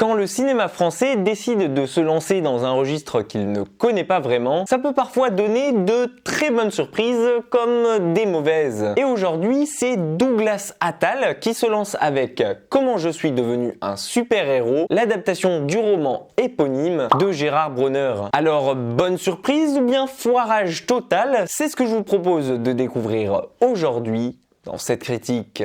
Quand le cinéma français décide de se lancer dans un registre qu'il ne connaît pas vraiment, ça peut parfois donner de très bonnes surprises comme des mauvaises. Et aujourd'hui, c'est Douglas Attal qui se lance avec Comment je suis devenu un super-héros, l'adaptation du roman éponyme de Gérard Bronner. Alors, bonne surprise ou bien foirage total, c'est ce que je vous propose de découvrir aujourd'hui dans cette critique.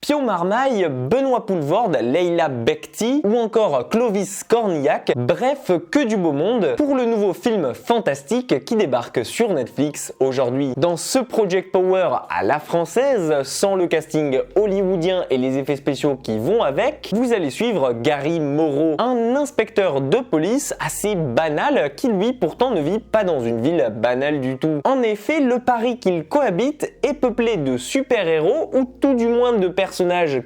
Pio Marmaille, Benoît Poelvoorde, Leila Bekti ou encore Clovis Cornillac, bref, que du beau monde pour le nouveau film fantastique qui débarque sur Netflix aujourd'hui. Dans ce Project Power à la française, sans le casting hollywoodien et les effets spéciaux qui vont avec, vous allez suivre Gary Moreau, un inspecteur de police assez banal qui lui pourtant ne vit pas dans une ville banale du tout. En effet, le Paris qu'il cohabite est peuplé de super-héros ou tout du moins de personnages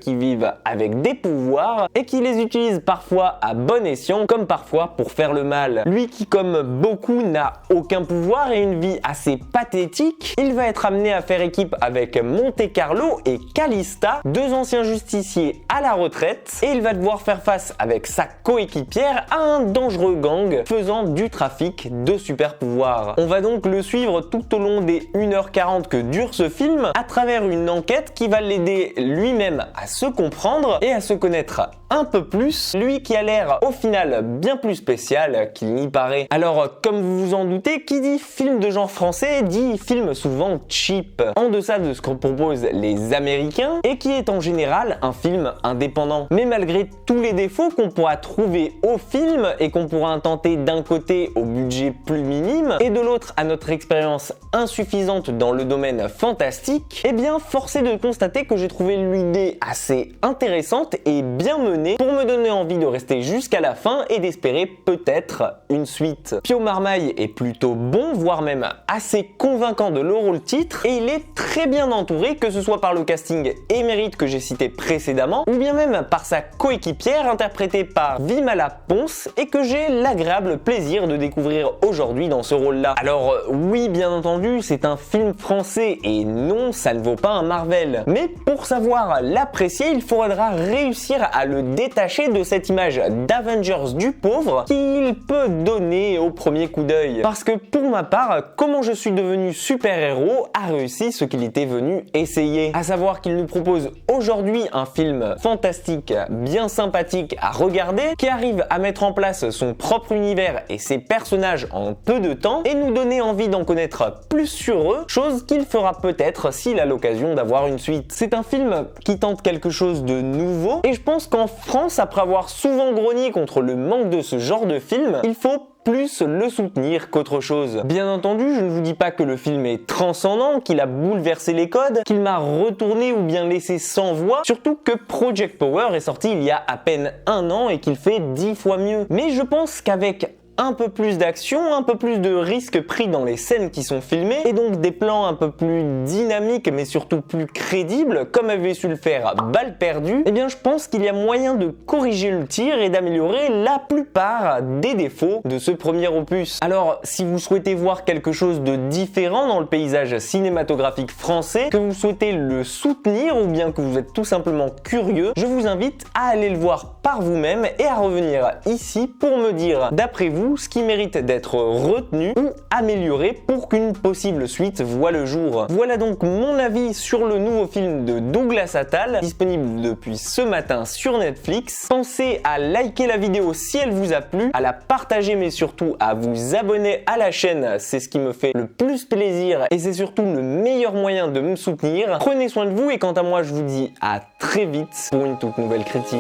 qui vivent avec des pouvoirs et qui les utilisent parfois à bon escient comme parfois pour faire le mal. Lui qui comme beaucoup n'a aucun pouvoir et une vie assez pathétique, il va être amené à faire équipe avec Monte Carlo et Calista, deux anciens justiciers à la retraite, et il va devoir faire face avec sa coéquipière à un dangereux gang faisant du trafic de super pouvoirs. On va donc le suivre tout au long des 1h40 que dure ce film à travers une enquête qui va l'aider lui-même à se comprendre et à se connaître un peu plus, lui qui a l'air au final bien plus spécial qu'il n'y paraît. Alors comme vous vous en doutez, qui dit film de genre français dit film souvent cheap, en deçà de ce qu'on proposent les Américains et qui est en général un film indépendant. Mais malgré tous les défauts qu'on pourra trouver au film et qu'on pourra intenter d'un côté au budget plus minime et de l'autre à notre expérience insuffisante dans le domaine fantastique, eh bien force est de constater que j'ai trouvé l'idée assez intéressante et bien menée pour me donner envie de rester jusqu'à la fin et d'espérer peut-être une suite. Pio Marmaille est plutôt bon, voire même assez convaincant de le rôle titre, et il est très bien entouré, que ce soit par le casting émérite que j'ai cité précédemment, ou bien même par sa coéquipière interprétée par Vimala Ponce et que j'ai l'agréable plaisir de découvrir aujourd'hui dans ce rôle-là. Alors oui, bien entendu, c'est un film français et non, ça ne vaut pas un Marvel. Mais pour savoir l'apprécier, il faudra réussir à le détacher de cette image d'Avengers du pauvre qu'il peut donner au premier coup d'œil. Parce que pour ma part, Comment je suis devenu super-héros a réussi ce qu'il était venu essayer. À savoir qu'il nous propose aujourd'hui un film fantastique, bien sympathique à regarder, qui arrive à mettre en place son propre univers et ses personnages en peu de temps et nous donner envie d'en connaître plus sur eux, chose qu'il fera peut-être s'il a l'occasion d'avoir une suite. C'est un film qui tente quelque chose de nouveau et je pense qu'en France, après avoir souvent grogné contre le manque de ce genre de film, il faut plus le soutenir qu'autre chose. Bien entendu, je ne vous dis pas que le film est transcendant, qu'il a bouleversé les codes, qu'il m'a retourné ou bien laissé sans voix, surtout que Project Power est sorti il y a à peine un an et qu'il fait 10 fois mieux. Mais je pense qu'avec un peu plus d'action, un peu plus de risques pris dans les scènes qui sont filmées, et donc des plans un peu plus dynamiques mais surtout plus crédibles, comme avait su le faire Balle perdue, eh bien je pense qu'il y a moyen de corriger le tir et d'améliorer la plupart des défauts de ce premier opus. Alors si vous souhaitez voir quelque chose de différent dans le paysage cinématographique français, que vous souhaitez le soutenir ou bien que vous êtes tout simplement curieux, je vous invite à aller le voir par vous-même et à revenir ici pour me dire d'après vous ce qui mérite d'être retenu ou amélioré pour qu'une possible suite voie le jour. Voilà donc mon avis sur le nouveau film de Douglas Attal, disponible depuis ce matin sur Netflix. Pensez à liker la vidéo si elle vous a plu, à la partager mais surtout à vous abonner à la chaîne, c'est ce qui me fait le plus plaisir et c'est surtout le meilleur moyen de me soutenir. Prenez soin de vous et quant à moi je vous dis à très vite pour une toute nouvelle critique.